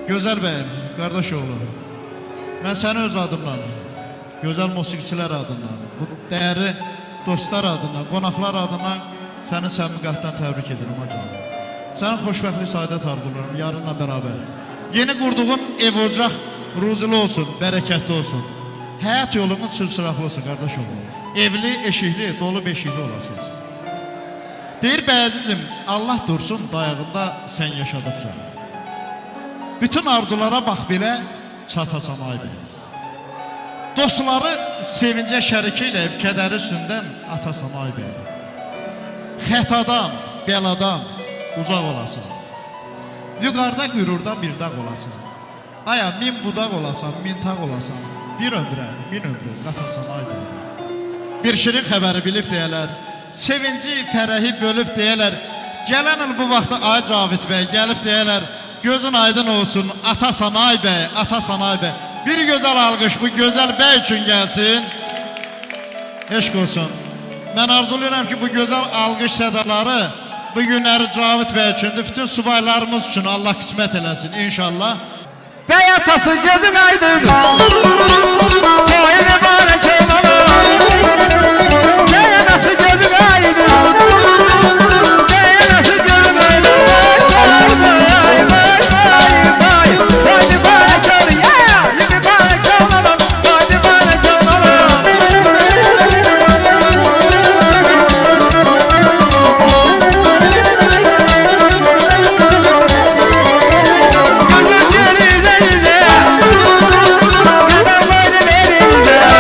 Gözəl bəyim, qardaş oğlu, mən səni öz adımla, gözəl musiqiçilər adından, bu dəyərli dostlar adından, qonaqlar adından səni səmimi-qəlbdən təbrik edirəm hocam. Sənin xoşbəxtlik, saadət arzularım, yarınla bərabər. Yeni qurduğun ev ocaq ruzulu olsun, bərəkətli olsun. Həyat yolunuz çırçıraqlı olsun qardaş oğlu. Evli, eşikli, dolu beşikli olasınız. Deyir bəzizim, Allah dursun dayağında sən yaşadıqca. Bütün arzulara bax belə çatasan ay bəy. Dostları sevincə şəriki ilə kədəri üstündən atasan ay bəy. Xətadan, bəladan uzaq olasan. Vüqarda qürurda bir dağ olasan. Aya min budaq olasan, min tağ olasan. Bir ömrə, min ömrü qatasan ay bəy. Bir şirin xəbəri bilib deyələr, sevinci, fərəhi bölüb deyələr. Gələn il bu vaxtda ay Cavid bəy gəlib deyələr, gözün aydın olsun, atasan ay bəy, atasan ay bəy. Bir gözəl alqış bu gözəl bəy üçün gəlsin. Eşq olsun. Mən arzulayıram ki, bu gözəl alqış sədaları bu günləri Cavid bəy üçündür. Bütün subaylarımız üçün Allah qismət eləsin inşallah. Bəy atası gözün aydın, toyun mübarək olalım. Bəy anası gözün aydın, bəy anası gözün aydın. Vay vay vay vay, toy mübarək olalım, toy mübarək olalım, toy mübarək olalım. Gözün denize yüze, kadar boynu denize.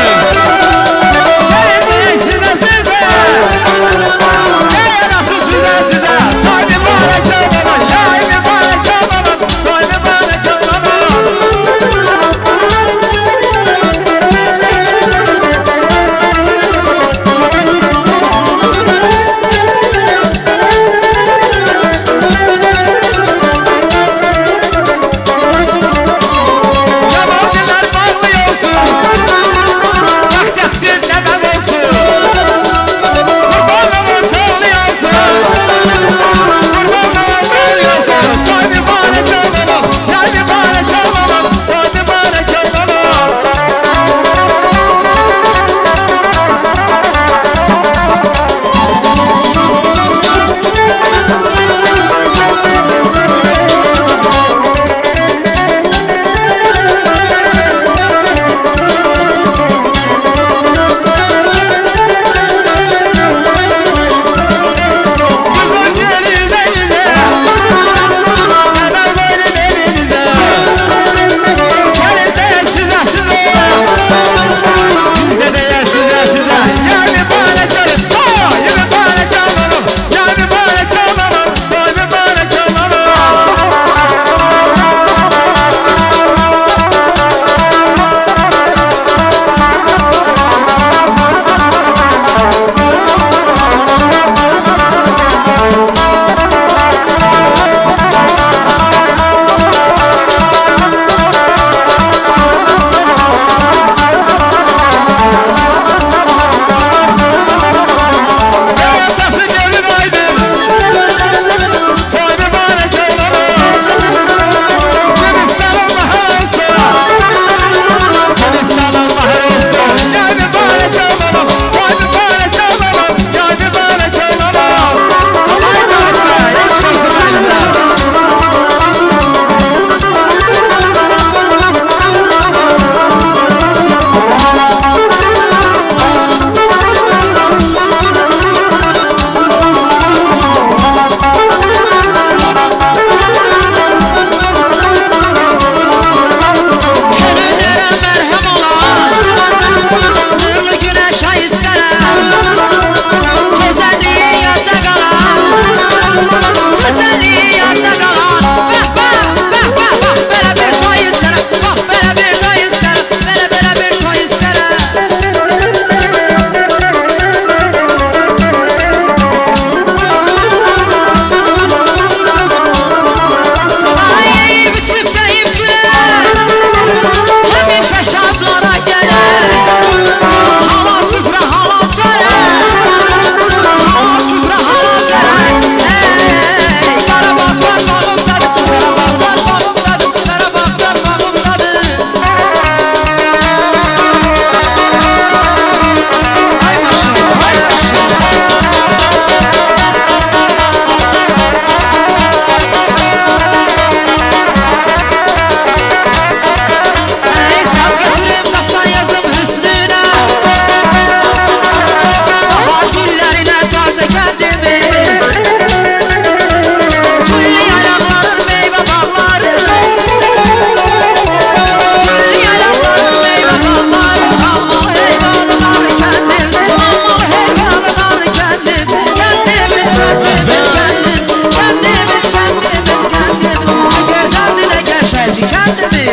kendimi.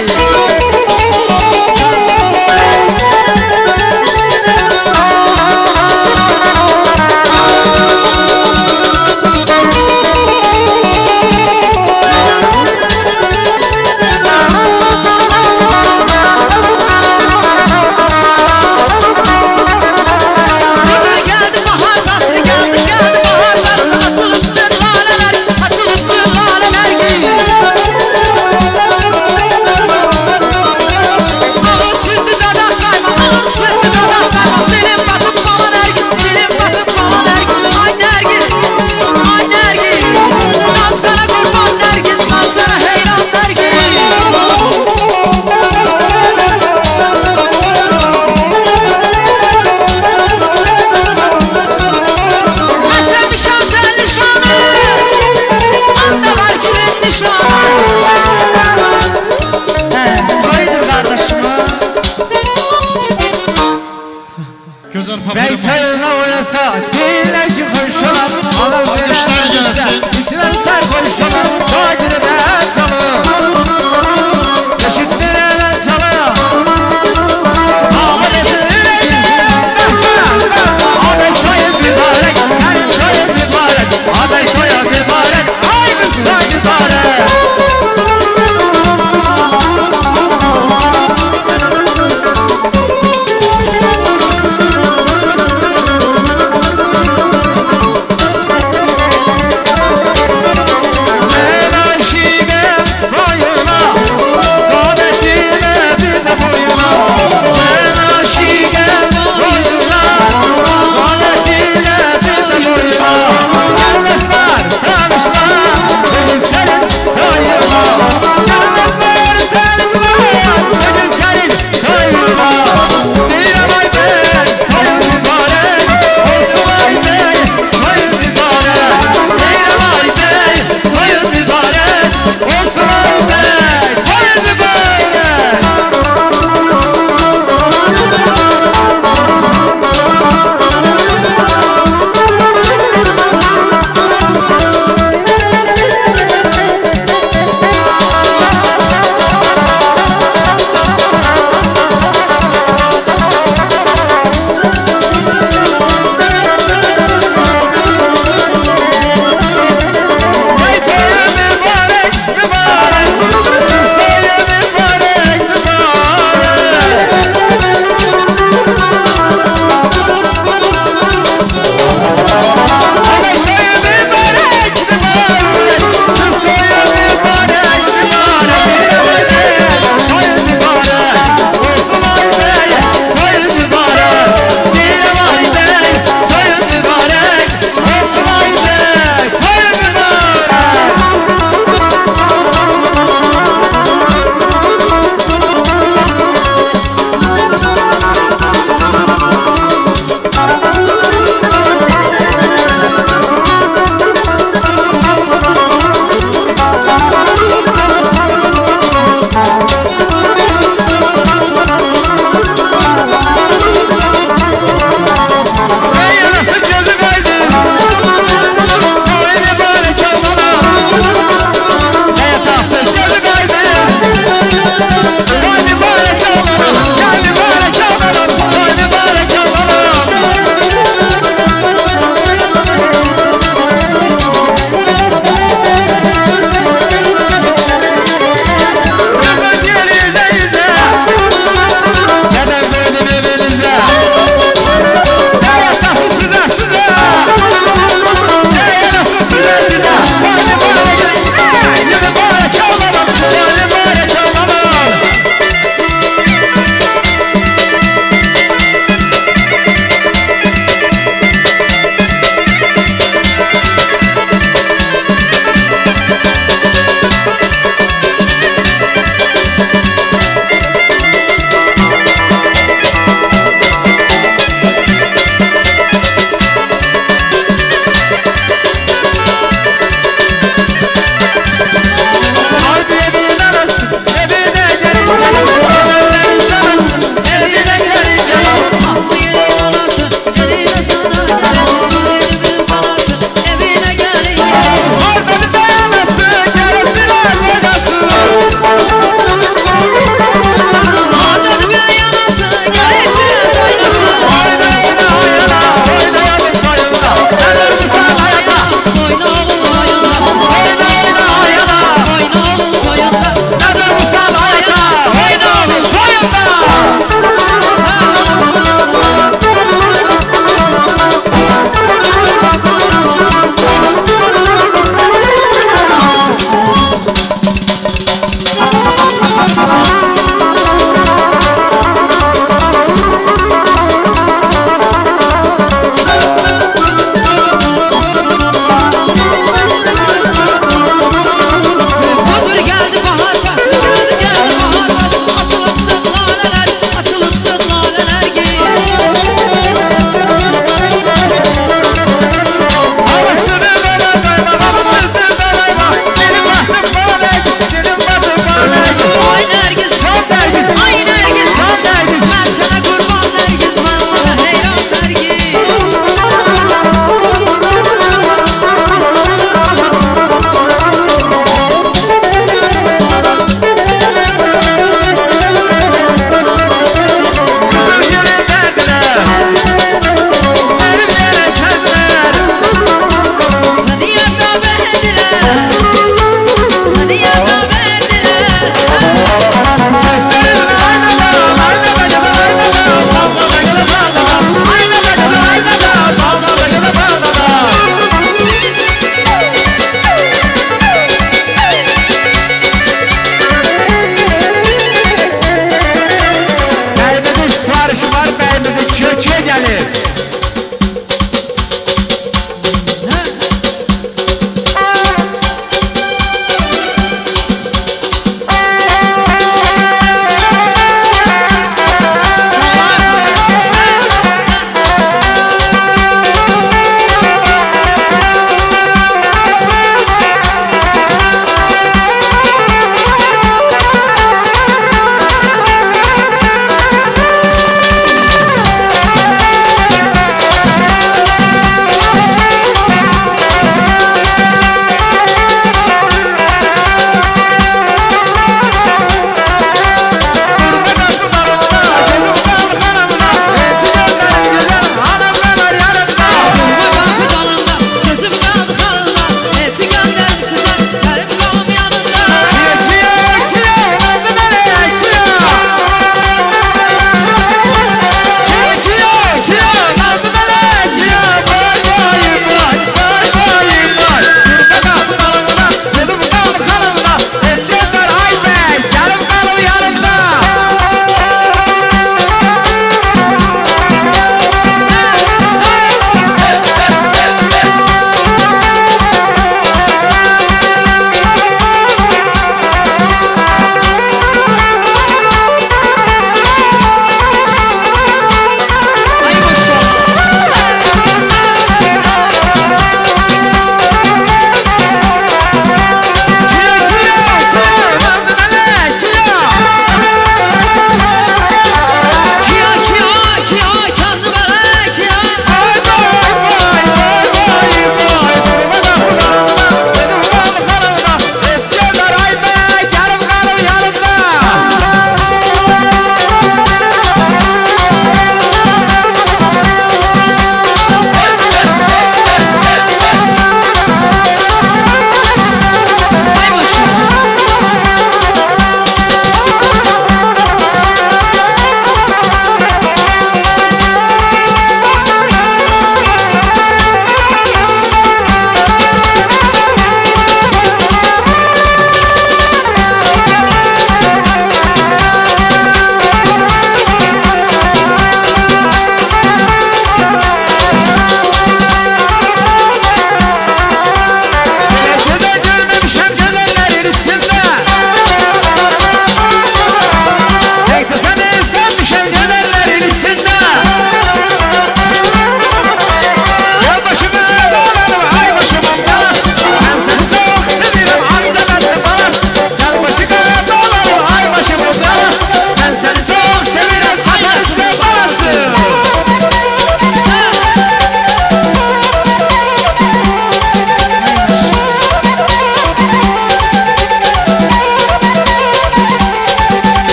Gözəl favorim. Beytayına oynasa dinle ki hoş olan. Alkışlar gelsin. İçilen sarhoş olan. Tacını da çalı. Eşittirene çalı. Aday toya mübarek. Senin toya mübarek. Aday toya mübarek. Ay Müslüman mübarek.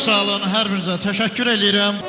sağ olun, hər birinizə təşəkkür edirəm.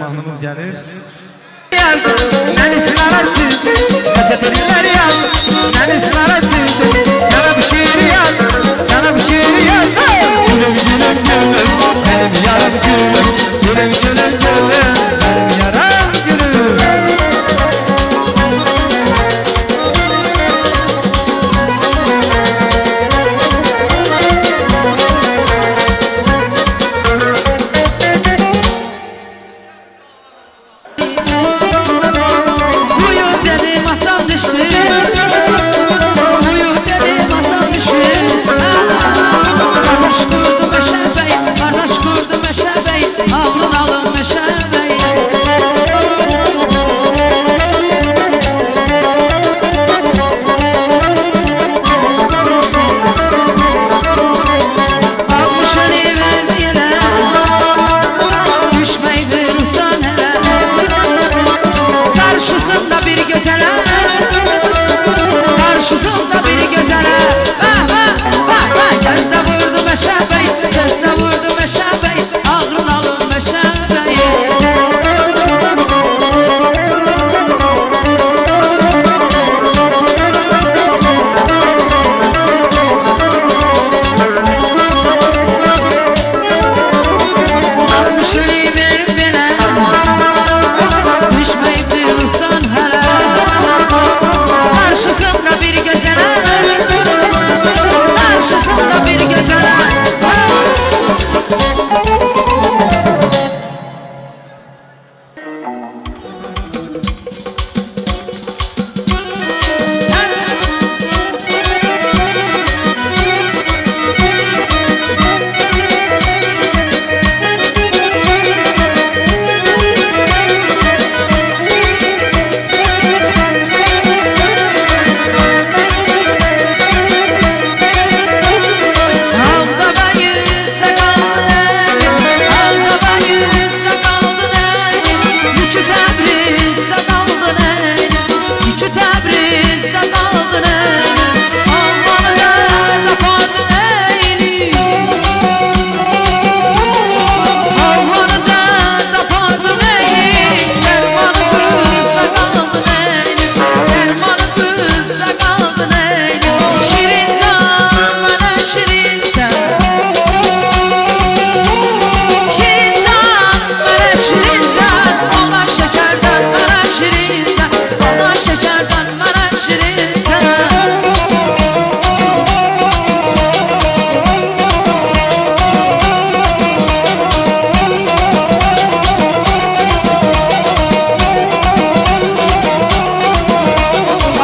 mahnımız gelir. Yazdım, beni sınara çizdi, gazeteler yazdım, beni sınara çizdi. Sana bir şiir yazdım, sana bir şiir yazdım. Gülüm gülüm gülüm, benim yaram gülüm. Gülüm gülüm gülüm, benim yaram gülüm. Buyur dedim attan düştü. Buyur dedim attan düştü. Kardeş kurdu Meşe Bey, kardeş kurdu Meşe Bey, ağlın alın Meşe Bey. Almış eli verdi yere, düşmeydi ruhtan hele. Karşısında bir gözele, karşısında bir gözele. Vah vah vah vah, gözle vurdu Meşe Bey, gözle vurdu Meşe Bey, ağrın alın Meşe Bey. Almış eli verin bile, düşmeyip bir ruhtan hele. Karşısında bir gözele, karşısında bir gözele. Alda bayırsa kaldı elim, alda bayırsa kaldı elim. Yükü Təbrizdə kaldı elim, yükü Təbrizdə kaldı elim. Almanı dərd apardı elim, Almanı dərd apardı elim. Dermanı qızsa kaldı elim, dermanı qızsa kaldı elim. Şirin can mənə şirinsən, şirin can mənə şirinsən. Ondan şekerden mənə şirinsən, ondan şekerden mənə şirinsən.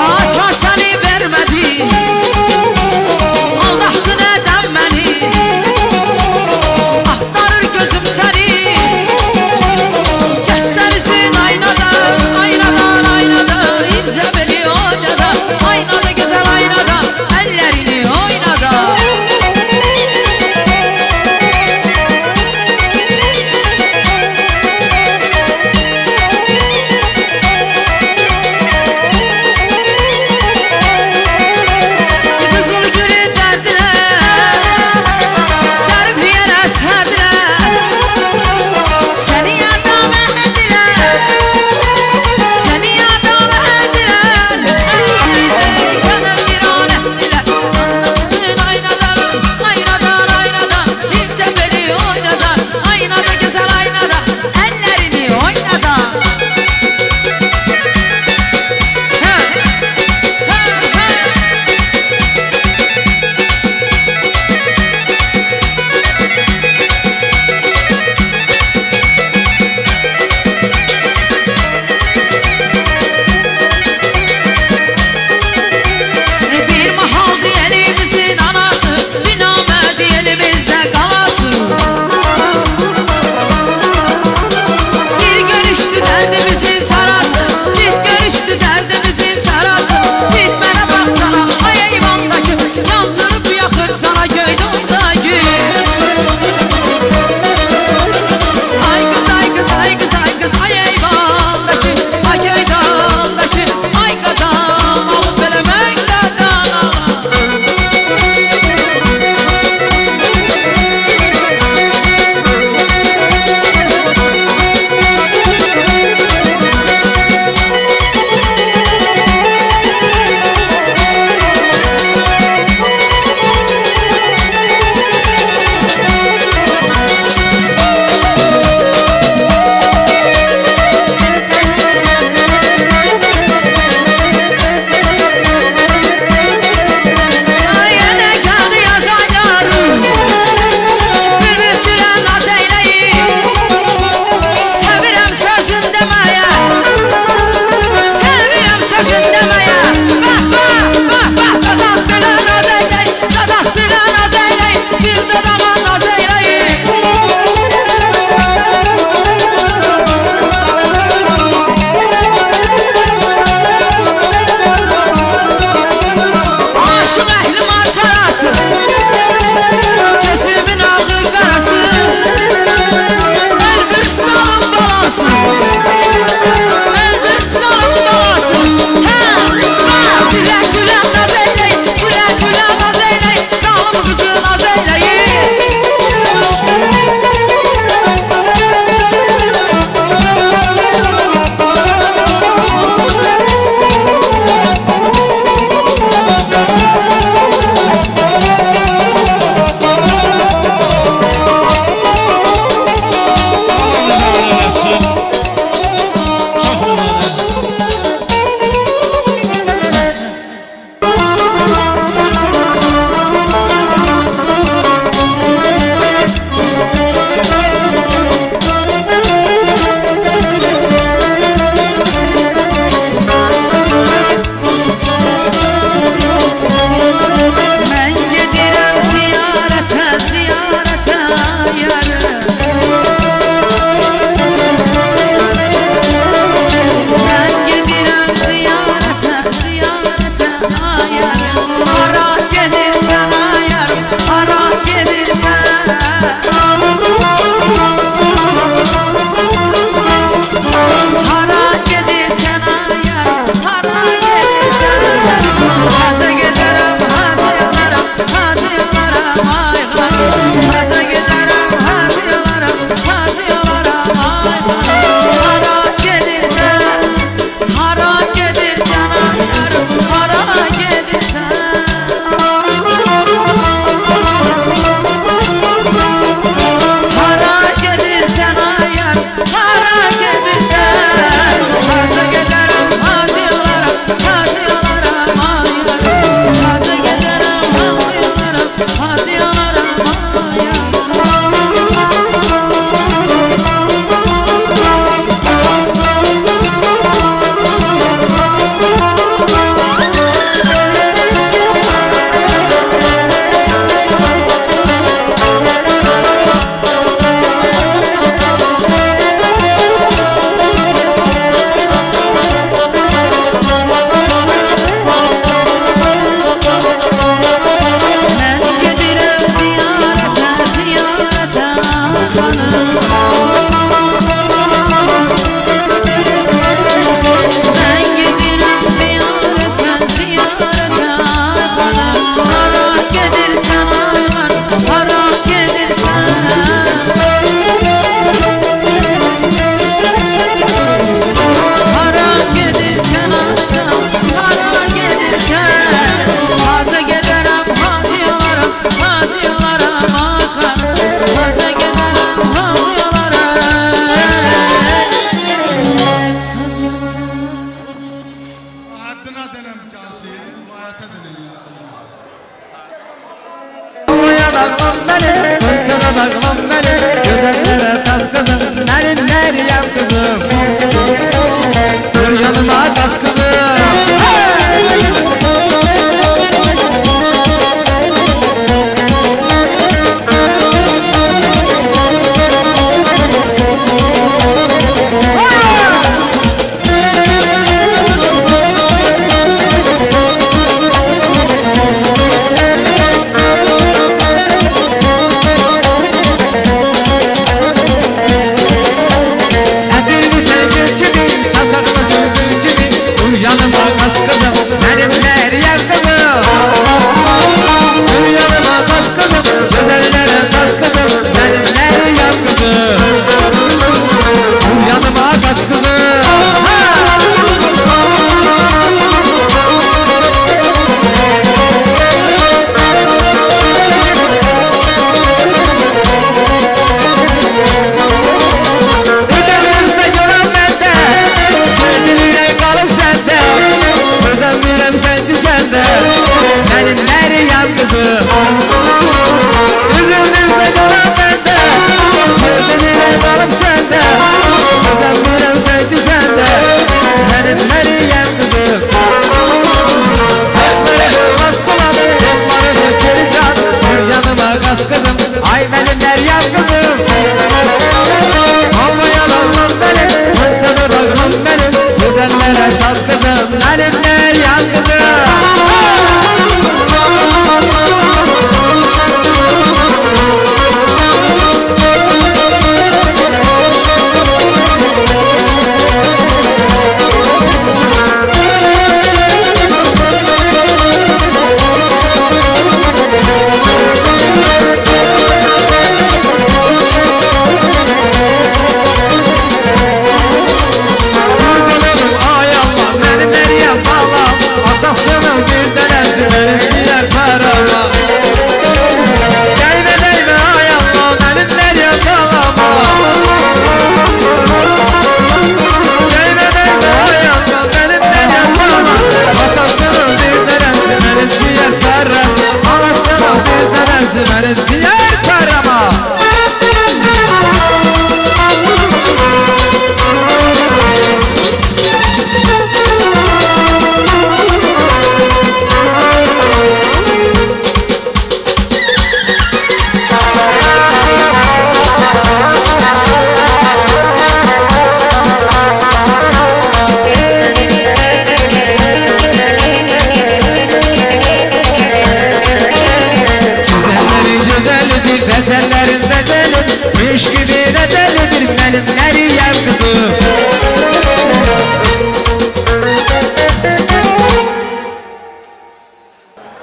Ata səni vermədi, aldattı nədən məni. Axtarır gözüm səni, göstərsin aynadan, aynadan, aynadan. İncə beli oynada, aynada gözəl aynada, əllərini oynada. Qızıl gülün dərdinə, dərib yerə sərdilər. Səni yadam əhdilər, səni yadam əhdilər. Kənəm bir an əhdilər, anlatın aynadan, aynadan, aynadan. İncə beli oynadan, aynada gözəl aynada, əllərini oynadan. Hə, hə, hə. Bir mahal diyelimizin anası, bir namə diyelimizde kalası. Bir görüştü derdimizin çarası, bir görüştü derdimizin çarası. Bitmene baksana ay eyvandaki, yandırıp yakır sana göydüğündeki. Ay kız ay kız ay kız ay kız ay eyvandaki, ay göydüğündeki. Ay kadam alıp veremeklerden alan. Al bu kızı naz eyleyin Allah var eləsin. Çox mübarək. Ben gedirem ziyarete ziyarete yarım Ben gedirem ziyarete ziyarete ayarım Ara gedirsen ayarım ara gedirsen Hara gedirsen ayarım hara gedirsen Hacı giderim hacıyalarım hacıyalarım ay hanım Hacı giderim hacıyalarım hacıyalarım ay hanım Hara gedirsen ayarım hara gedirsen Hara gedirsen ayar, hara gedirsen Hacı giderim hacıyalarım, hacıyalarım ayar Hacı giderim hacıyalarım, hacıyalarım ayar Ben gedirem ziyarete ziyarete hanım Ben gedirem ziyarete ziyarete hanım Hara gedirsen ayar hara gedirsen Hara gedirsen ayar hara gedirsen Hacı giderim hacıyalarım hacıyalarım akar Hacı giderim hacıyalarım Haddına denəm gəlsin, vilayətə denəm gəlsin. Buraya dağlam benim, fırçana dağlam benim Güzellere tas kızım, benim Meryem kızım Dur yanıma tas kızım Etini sevgin gibi, sasaklı sözün gibi Dur yanıma tas kızım, benim Meryem kızım Dur yanıma tas kızım, güzellere tas kızım Benim Meryem kızım Dur yanıma tas kızım Özenirse görüm bende Gözümüyle kalıp sende Özenmirem senci sende Benim Meryem kızım Üzüldümse görüm bende Gözümüyle kalıp sende Özenmirem senci sende Benim Meryem kızım Sesleri durmaz kulağım Yollarını geri can Dur yanıma kas kızım Ay benim Meryem kızım Olmayan oğlum benim Fırçalı dağlım benim Güzellere tat kızım Benim Meryem kızım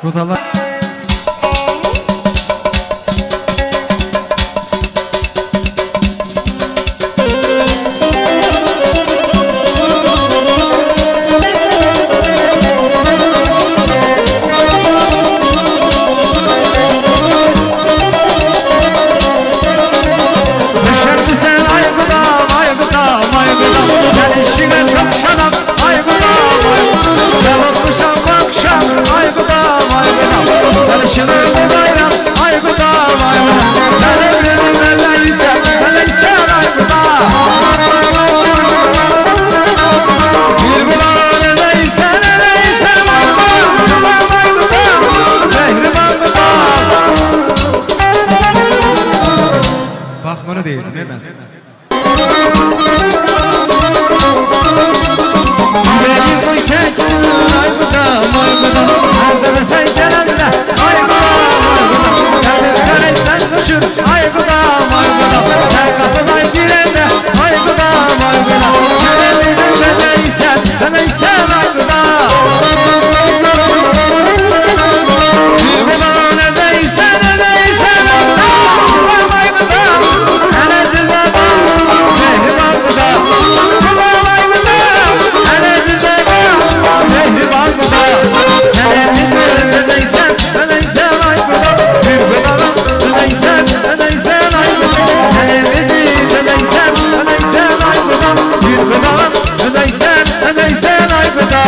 Rutalar. Düşerdi sen ay gıdam, ay gıdam, ay gıdam. Gel işine çakşanam, ay gıdam, ay gıdam. Cevapmışam bakşam, ay gıdam, ay gıdam. Gel işine gıdayram, ay gıdam, ay gıdam. Sen evlenin öyleysen, öyleysen ay gıdam. Bir bulan öyleysen, öyleysen ay gıdam. Ay gıdam, mehriban gıdam. Bak bunu değil, değil mi? Beni koy keçsin, ay gıdam, ay gıdam. Erdeme sen celende, ay gıdam, ay gıdam. Kalbim karetten düşür, ay gıdam, ay gıdam. Sen kapıdan girende, ay gıdam, ay gıdam. Cerenizin deneysen, deneysen ay gıdam. Bir bulan edeysen, edeysen ay gıdam, ay gıdam. Eneziz adam, mehriban gıdam. Gıdam ay gıdam, eneziz adam, mehriban gıdam. Sen evlizin edeysen, edeysen ay gıdam. Bir gıdam edeysen, edeysen ay gıdam. Sen evlizin edeysen, edeysen ay gıdam. Bir gıdam edeysen, edeysen ay gıdam.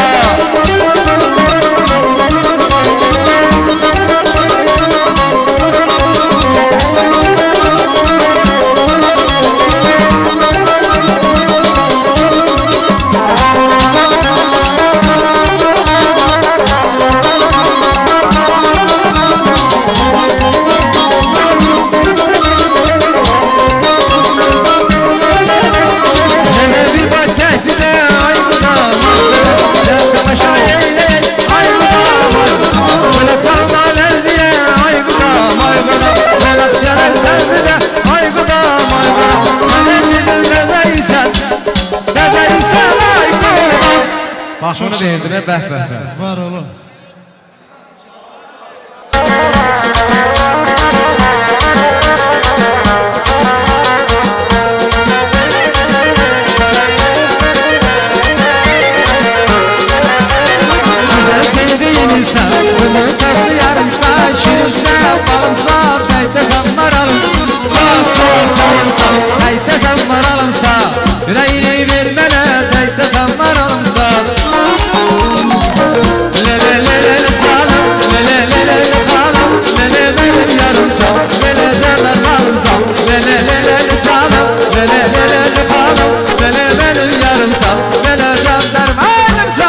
Hele bir bahçesine ay gıdam, gel tamaşa eyle, ay gıdam, ay gıdam. Böyle çalmalar diye ay gıdam, ay gıdam. Böyle gelen sözüne ay gıdam, ay gıdam. Sen bizim nedeysen, nedeysen ay gıdam. Bak onu değildir, beh beh beh. Var oğlum. Güzel sevdiğin insan, bunun sesli yarımsa. Şirinse, balımsa, kaytesem varalım. Çok çok canımsa, kaytesem varalımsa. Yüreğini vermene, kaytesem varalımsa. Le le le le le canım, le le le le le canım. Le le le le yarımsa, le le le le balımsa. Le le le le le canım, le le le le le canım. Le le le le yarımsa, le le canlarım aynımsa.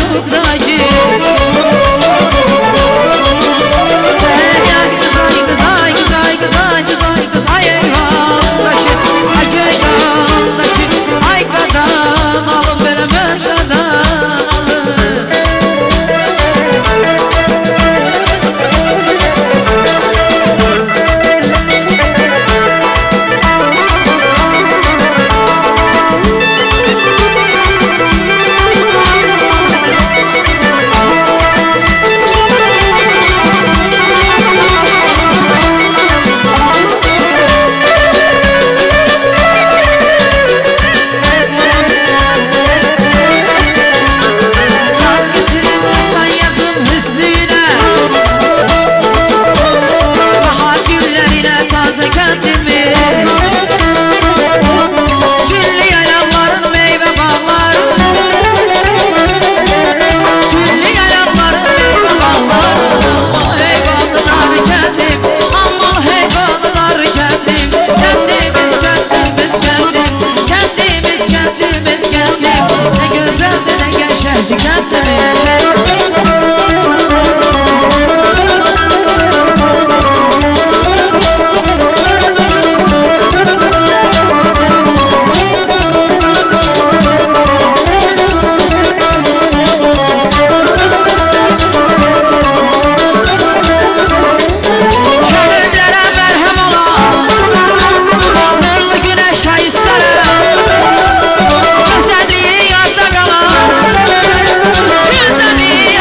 koltukdaki Ay kız ay kız ay kız ay kız ay kız ay kız ay eyvandaki Ay geydandaki ay qadan alın veremə qadan alın Saz getirib Hasan yazım hüsnüylə Bahar güllərinə tazə kəndimi Güllü yaylamların meyvə bağları Güllü yaylamların meyvə bağları Alma heyvanlar kəndim Alma heyvanlar kəndim Kəndimiz kəndimiz kəndim Kəndimiz kəndimiz kəndim Nə gözəldir nə qəşəngdir kəndimiz Könüllərə mərhəm ola Nurlu günəş ay istərəm Gözəlliyi yadda qalar Gözəlliyi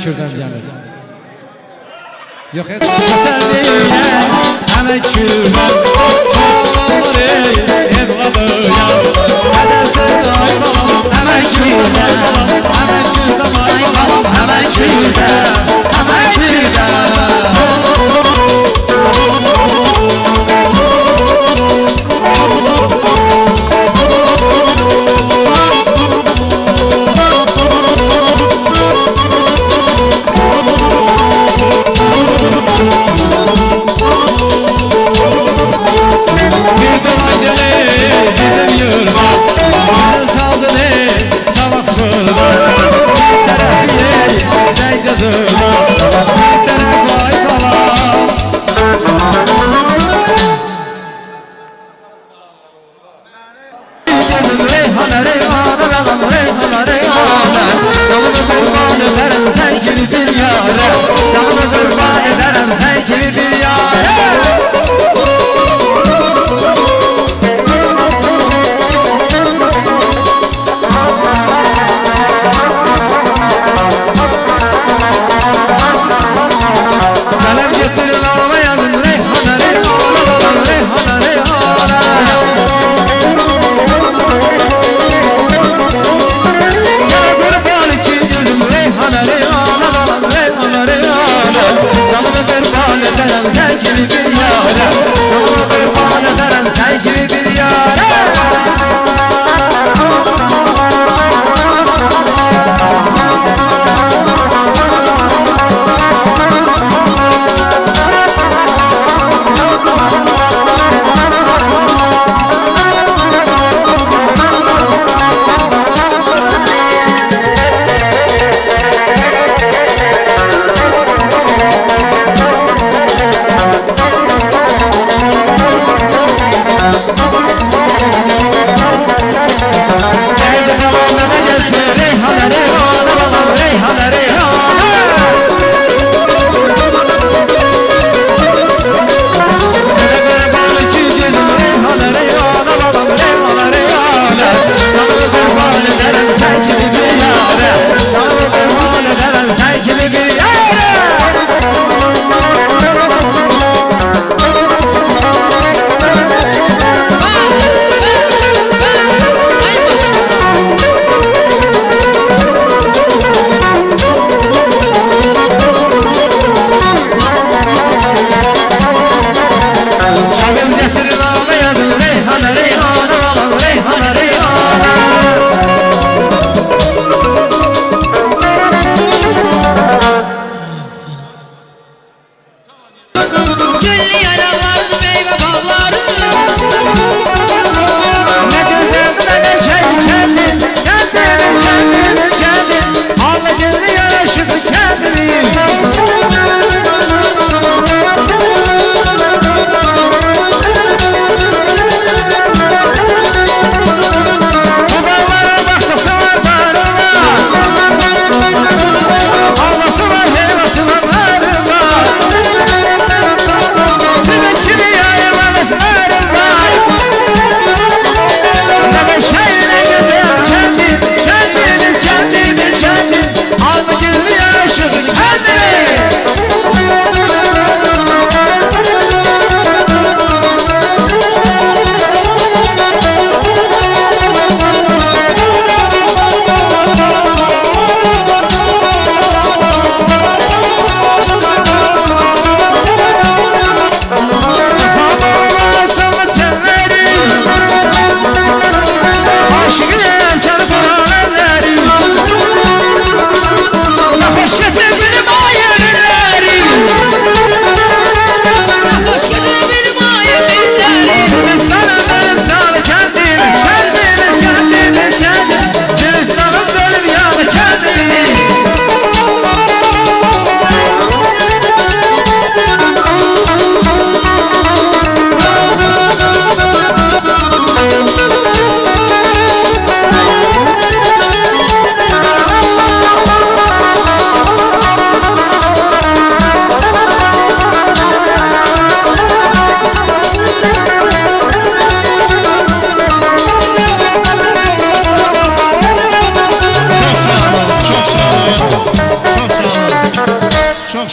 Kürdəm gəlir. Yox, sən deyən həmən Kürdəm. Şalanlar evladıyam. Hədəsən ay balam, həmən Kürdəm. Həmən Kürdəm ay balam, həmən Kürdəm. Həmən Kürdəm.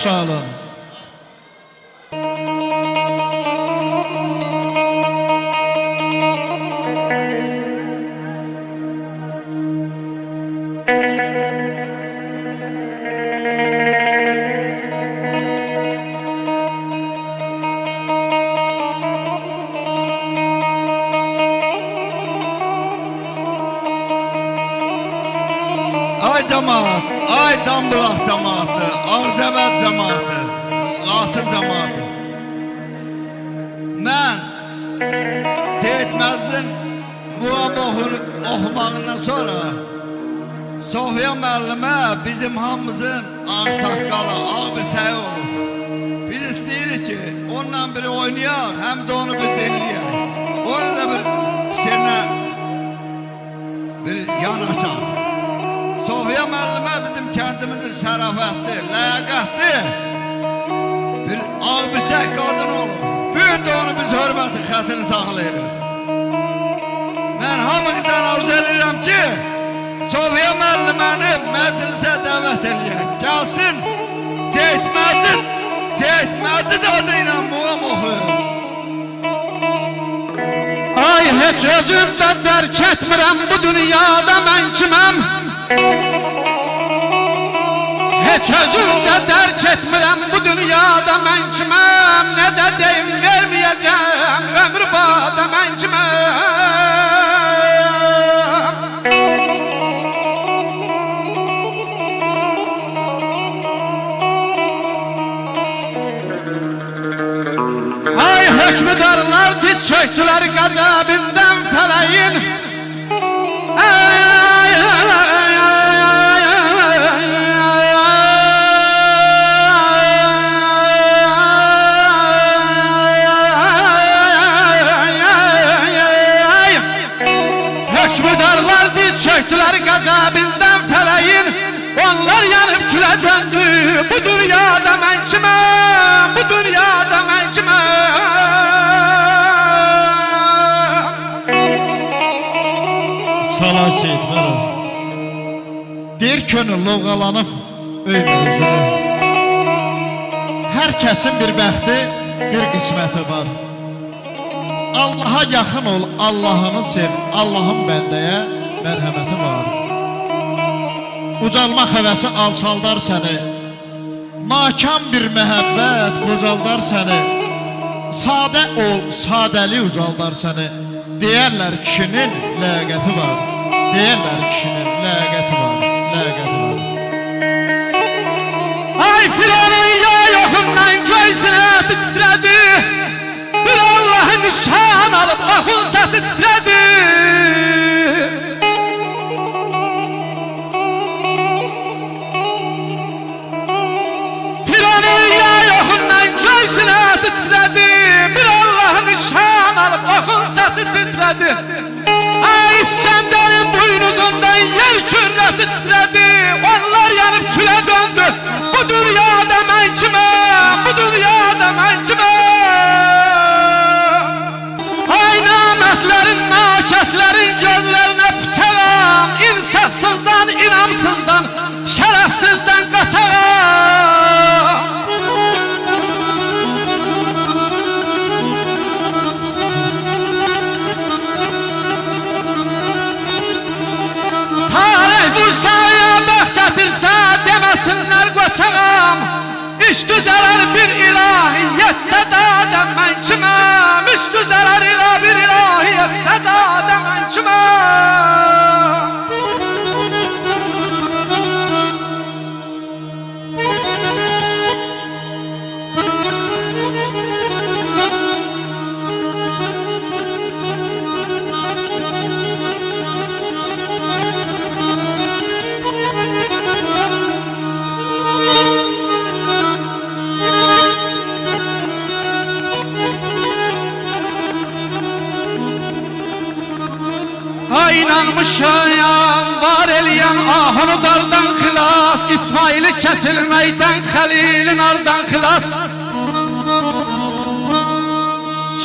sağ olun. Ay cemaat, ay Dambılaq cemaatı, Ağcabəd cemaatı, Laçın cemaatı. Mən Seyid Məzdin muam oxumağından sonra Sofiya müəllimə bizim hamımızın ağ saqqalı, ağ bir çayı olur. Biz istəyirik ki, onunla bir oynayaq, həm də onu bir dinləyək. Orada bir fikrinə bir yanaşaq. Sofiya müəllimə bizim kəndimizin şərafətli, ləyaqətli bir ağ bir çək qadın olur. Bugün də onu biz hörmətin xətrini saxlayırıq. Mən hamınızdan arzu edirəm ki, Sofiya müəlliməni məclisə dəvət eləyək. Gəlsin, Seyid Məcid adı ilə muğam oxuyur. Ay heç özüm də dərk etmirəm bu dünyada mən kiməm. Heç özüm də dərk etmirəm bu dünyada mən kiməm. Necə deyim verməyəcəm ömür bada mən kiməm. Ay hökmdarlar diz çöktülər qəzəbindən fələyin. Hökmdarlar diz çöktülər qəzəbindən fələyin. Onlar yanıb külə döndü. Bu dünyada mən kiməm? Bu dünyada mən kiməm? Salam Seyid Vərəm. Deyir könül lovğalanıb öymür üzünü. Hər kəsin bir bəxti, bir qisməti var. Allaha yaxın ol, Allahını sev, Allahın bəndəyə mərhəməti var. Ucalmaq həvəsi alçaldar səni, nakam bir məhəbbət qocaldar səni. Sadə ol, sadəli ucaldar səni. Deyərlər kişinin ləyaqəti var. Deyərlər kişinin ləyaqəti var, ləyaqəti var. Ay filanın ya yoxundan göysünəsi titrədi. Bir Allahın işkan alıp ahun səsi titrədi. Filanın ya yoxundan göysünəsi titrədi. Bir Allahın işkan alıp ahun səsi titrədi. Ay İskəndərin buynuzundan yer kürrəsi titrədi. Onlar yanıb külə döndü. Bu dünyada mən kiməm? Bu dünyada mən kiməm? Ay namətlərin, nakəslərin gözlərinə bıçağam. İnsafsızdan, inamsızdan, şərəfsizdən qaçağam. Tarih Bursa'ya bəxşətirsə deməsinlər qoçağam. İş düzələr bir ilahiyyət sədada mən kiməm? İş düzələr ilə bir ilahiyyət sədada mən kiməm? Ay inanmışam var eləyən ahını dardan xilas. İsmaili kəsilməkdən Xəlilin ardan xilas.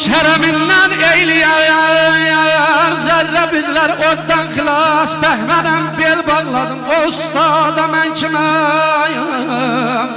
Şərəmindən eyləyər zərrə bizlər oddan xilas. Bəhmənəm bel bağladım o ustada mən kiməyəm?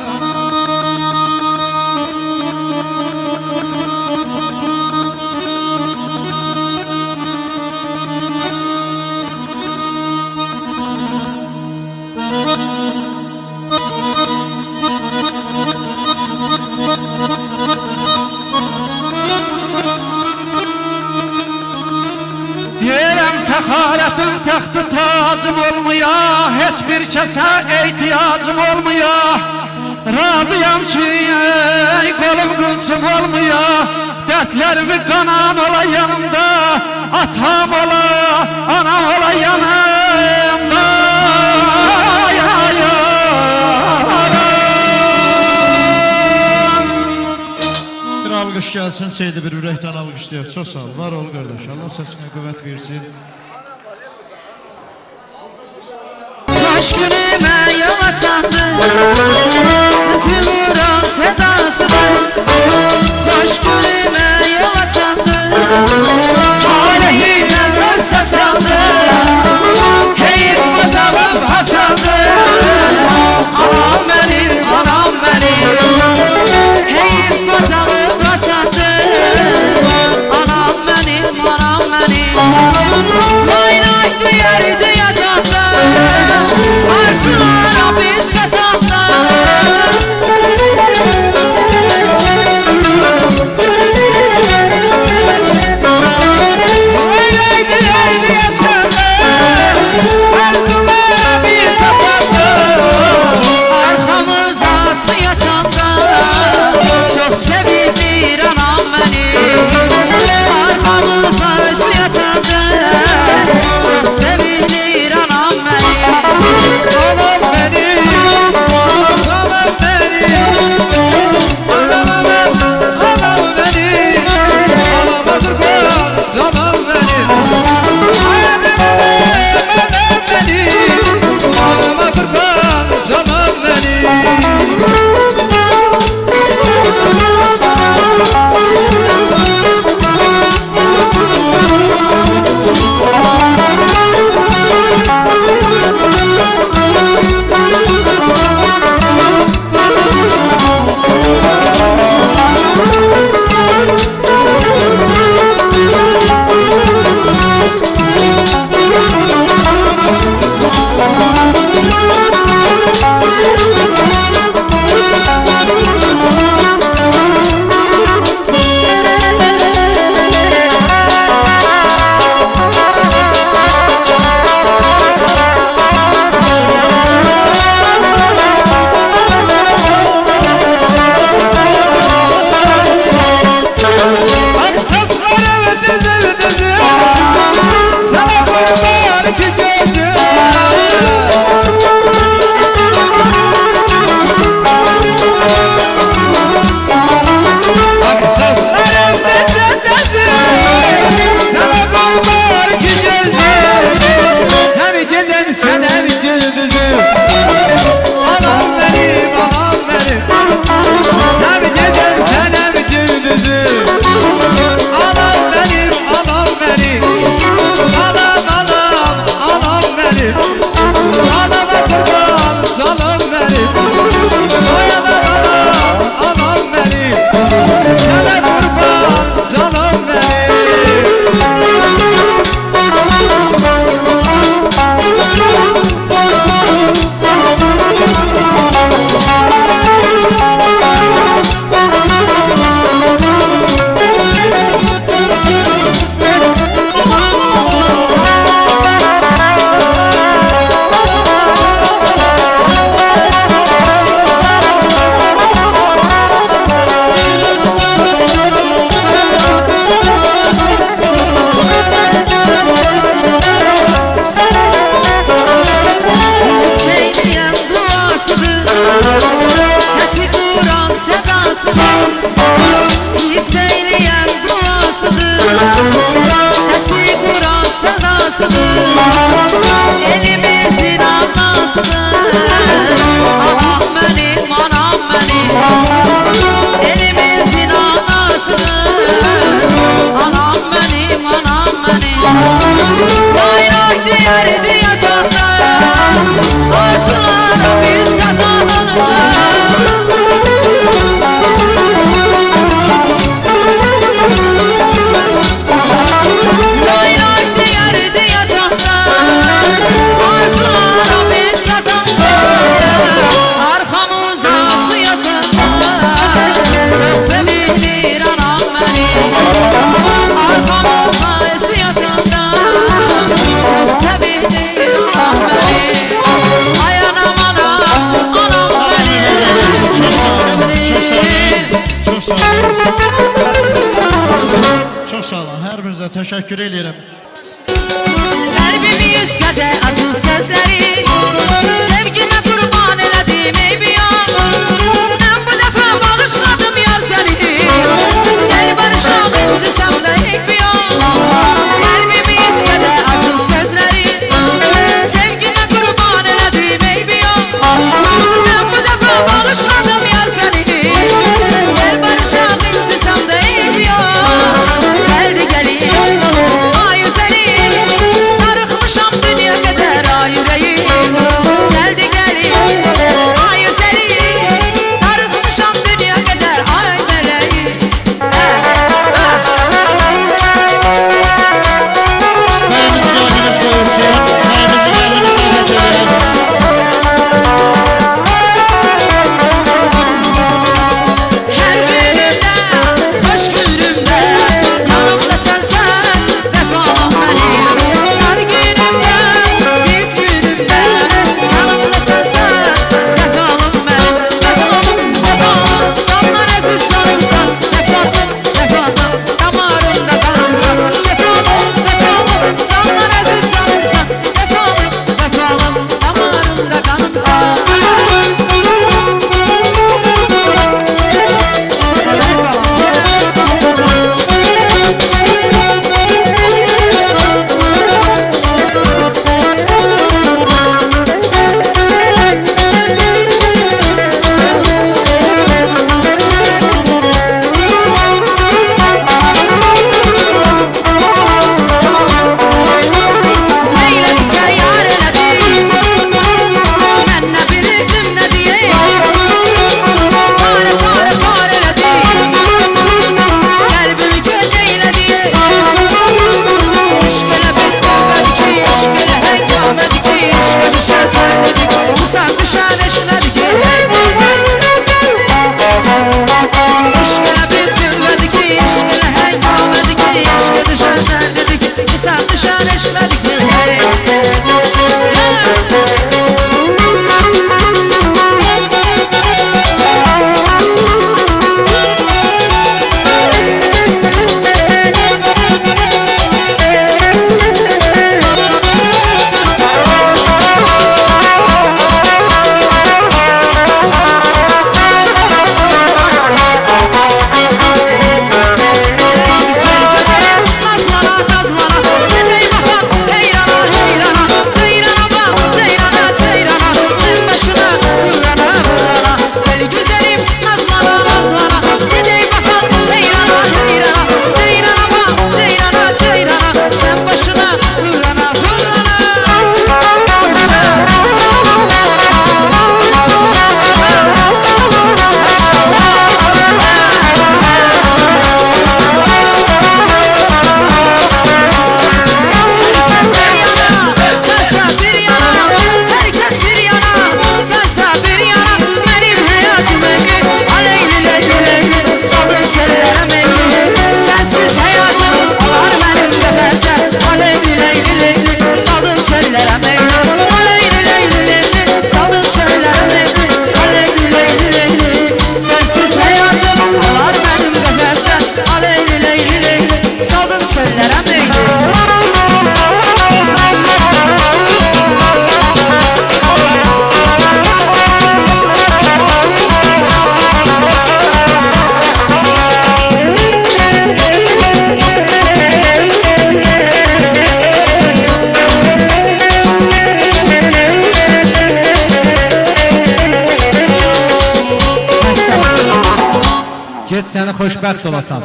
ilacım olmuyor, hiçbir kese ihtiyacım olmuyor. Razıyam ki kolum kılçım olmuyor. Dertlerimi kanan ola yanımda, atam ola, anam ola yanımda. Bir alqış gəlsin, Seydi bir ürəkdən alqışlayaq. Çox sağ ol, var ol qardaş. Allah səsinə qüvvət versin. Kaş günüme yol açandı Kızılıran sedasıdır Kaş günüme yol açandı Talihine görse sandı Heyip bacalım haçandı Anam benim, anam benim Heyip bacalım haçandı Anam benim, anam benim Lay lay diyerdi yatanda Arzulara biz çatanda Öyleydi yatanda Arzulara biz çatanda Arkamıza su yatanda Çok sevinir anam beni Arkamıza su yatanda Çok sevinir anam beni Anam benim, canım benim, anam benim, anama kurban, canım benim. Anam benim, anama kurban, canım benim. Bak sazlarım düzü düzü, sana kurban iki gözüm. Bak sazlarım düzü düzü, sana kurban iki gözüm. Hem gecem sen hem gündüzüm. Anam benim, anam benim. Hem gecem sen hem gündüzüm. Anam benim, anam benim. Anam, anam, anam benim. Anama kurban, canım benim. Oy anam, anam, anam benim. Sana kurban, canım benim. Hüseyin'in duasıdır Sesi Kur'an sedasıdır Hüseyin'in duasıdır Sesi Kur'an sedasıdır Elimizin anlasıdır Anam benim, anam benim Elimizin anlasıdır Anam benim, anam benim Lay lay diğer diyacaklar Arzulara biz çatanında Lay lay diğer diyacaklar Teşekkür ederim. Kalbimi yüzsədə acı sözləri Sevgimə qurban elədim ey biyan Mən bu dəfə bağışladım yar səni Gəl barışaq incəsəm də ey biyan Kalbimi yüzsədə acı sözləri Sevgimə qurban elədim ey biyan Mən bu dəfə bağışladım yar səni Gəl barışaq incəsəm də ey biyan Gəldi gəlin ay üzəlim Darıxmışam dünya qədər ay ürəyim Gəldi gəlin ay üzəlim Darıxmışam dünya qədər ay mələyim Bəyimiz gəldiniz buyursun. Bəyimiz gəldiniz zəhmət edelim. Hər günümdə, xoş günümdə Yanımda sənsən, vəfalam mənim Dar günümdə, biz günümdə Yanımda sənsən, vəfalam mənim Vəfalım, vəfalım, canlar əziz canımsan Vəfalım, vəfalım, damarımda qanımsan Vəfalım, vəfalım, canlar əziz canımsan Vəfalım, vəfalım, damarımda qanımsan Eyləmişsə yar elədim Mən nə bilirdim nə deyək Pare pare pare elədim Qəlbimi göz eylədik İşq elə bir qövmədi ki İşq elə həngamədi ki İşqə düşər fərdidik Musan düşər eşlədi ki İşq elə bir qövmədi ki İşq elə həngamədi ki İşqə düşər fərdidik Musan düşər eşlədi ki Nazlara nazlara Gedey baxam heyrana heyrana Ceyrana bax ceyrana ceyrana Mən başına vurana vurana Deli güzelim nazlara nazlara Gedey baxam heyrana heyrana Ceyrana bax ceyrana ceyrana Mən başına vurana vurana Herkes bir yana, herkes bir yana, sensə bir yana Mənim həyatım engin, aleyli leyli leyli Saldın çöllərə meyli, sənsiz həyatım Olar mənim qəfəsə, aleyli leyli leyli Saldın çöllərə meyli, aleyli leyli leyli Saldın çöllərə meyli, aleyli leyli leyli Sənsiz həyatım, olar mənim qəfəsə, aleyli leyli leyli Saldın çöllərə meyli Get səni xoşbəxt olasan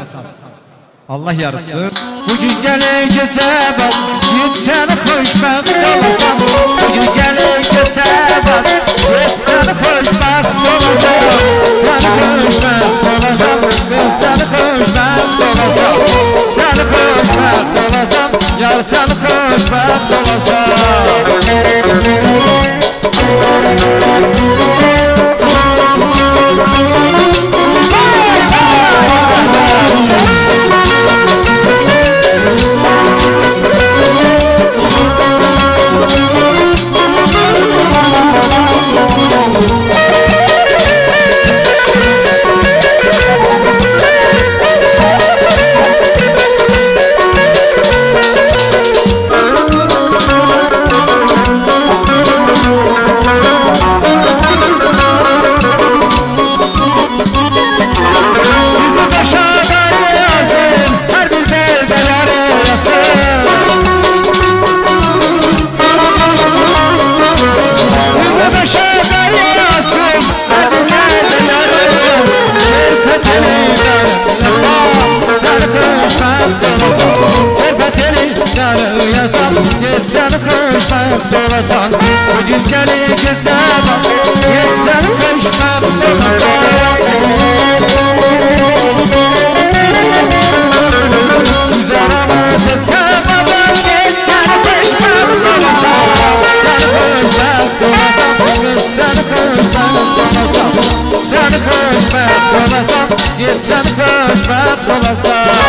Allah yarısın Bugün gəlir gecə bak Get səni xoşbəxt olasan Bugün gəlir gecə bak Get səni xoşbəxt olasan Səni xoşbəxt olasan Ben səni xoşbəxt olasan Səni xoşbəxt olasan Yar səni xoşbəxt olasan olasan bugün gelir gece bak yetsen peşmen olasan güzel ama seçen baban yetsen peşmen olasan sen peşmen olasan kız sen peşmen olasan sen peşmen olasan yetsen peşmen olasan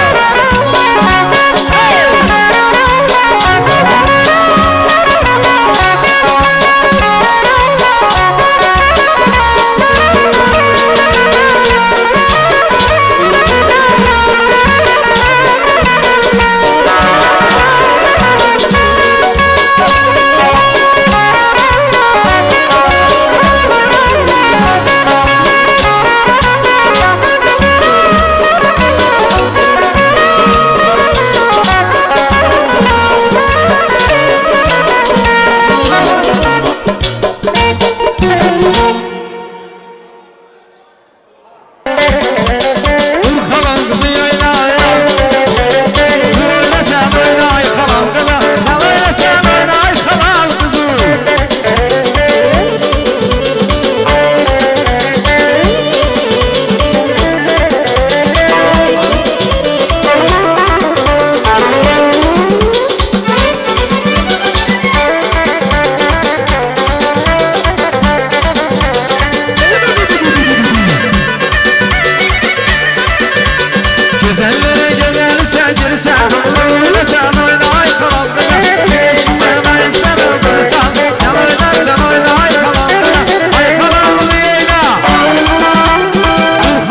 Güzellere gelirse girsen oynarsan oynay kalanlara Güneşsen aysan öldürsen ya oynarsan oynay kalanlara Ay kalanlı yeyla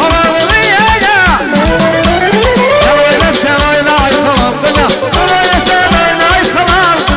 kalanlı yeyla ya oynarsan oynay kalanlara oynarsan oynay kalanlara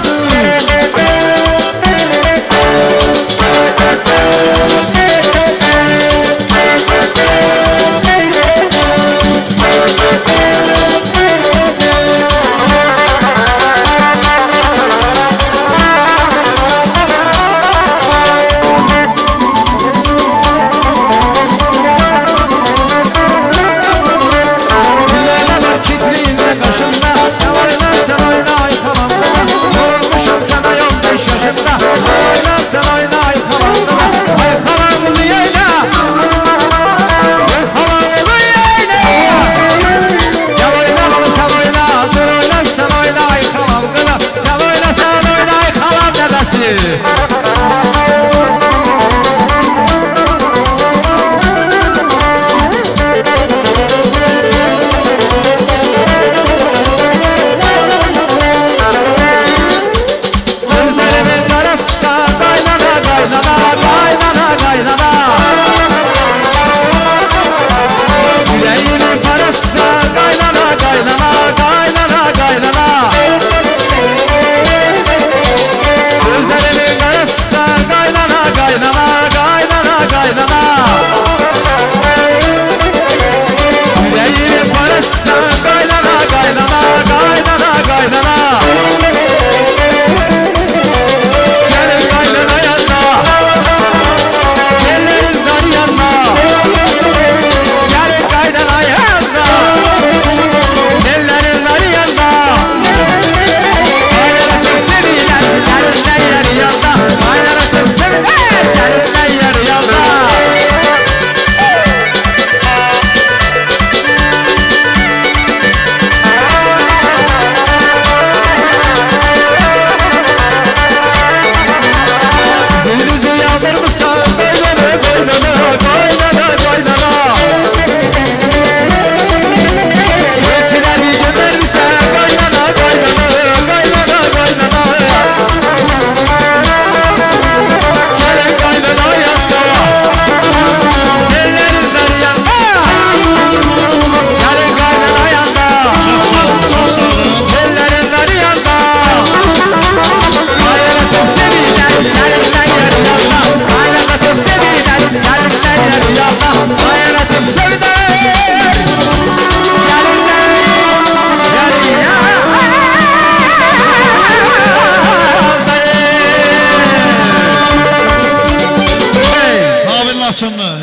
Qasımlı.